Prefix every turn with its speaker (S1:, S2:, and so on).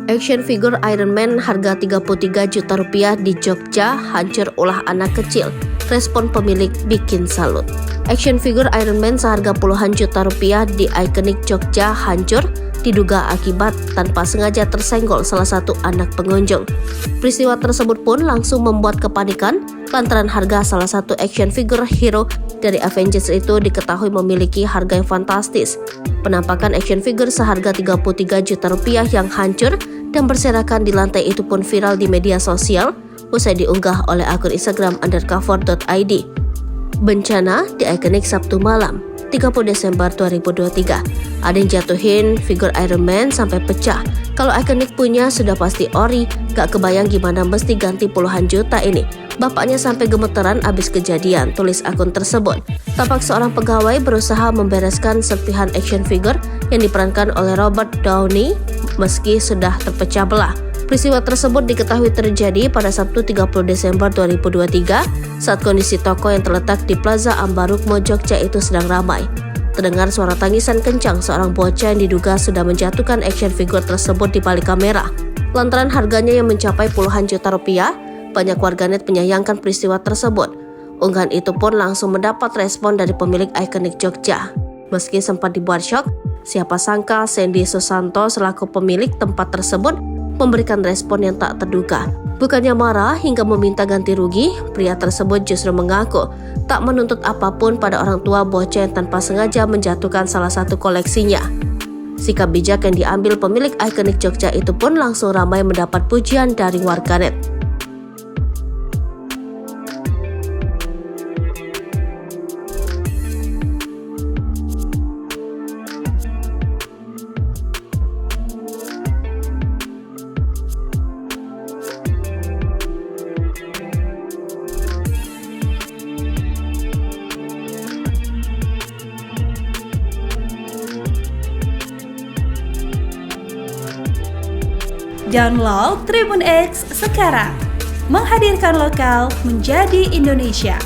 S1: Action figure Iron Man harga Rp33 juta di Jogja hancur ulah anak kecil. Respon pemilik bikin salut. Action figure Iron Man seharga puluhan juta rupiah di ikonik Jogja hancur diduga akibat tanpa sengaja tersenggol salah satu anak pengunjung. Peristiwa tersebut pun langsung membuat kepanikan lantaran harga salah satu action figure hero dari Avengers itu diketahui memiliki harga yang fantastis. Penampakan action figure seharga Rp33 juta yang hancur dan berserakan di lantai itu pun viral di media sosial usai diunggah oleh akun Instagram _cover.id. Bencana di ikonik Sabtu malam 30 Desember 2023. Ada yang jatuhin figur Iron Man sampai pecah. Kalau ikonik punya sudah pasti ori, gak kebayang gimana mesti ganti puluhan juta ini. Bapaknya sampai gemeteran abis kejadian, tulis akun tersebut. Tampak seorang pegawai berusaha membereskan serpihan action figure yang diperankan oleh Robert Downey meski sudah terpecah belah. Peristiwa tersebut diketahui terjadi pada Sabtu 30 Desember 2023 saat kondisi toko yang terletak di Plaza Ambarukmo Jogja itu sedang ramai. Terdengar suara tangisan kencang seorang bocah yang diduga sudah menjatuhkan action figure tersebut di balik kamera. Lantaran harganya yang mencapai puluhan juta rupiah, banyak warganet menyayangkan peristiwa tersebut. Unggahan itu pun langsung mendapat respon dari pemilik ikonik Jogja. Meski sempat dibuat syok, siapa sangka Sandy Susanto selaku pemilik tempat tersebut memberikan respon yang tak terduga. Bukannya marah hingga meminta ganti rugi, pria tersebut justru mengaku tak menuntut apapun pada orang tua bocah yang tanpa sengaja menjatuhkan salah satu koleksinya. Sikap bijak yang diambil pemilik ikonik Jogja itu pun langsung ramai mendapat pujian dari warganet.
S2: Download Tribun X sekarang, menghadirkan lokal menjadi Indonesia.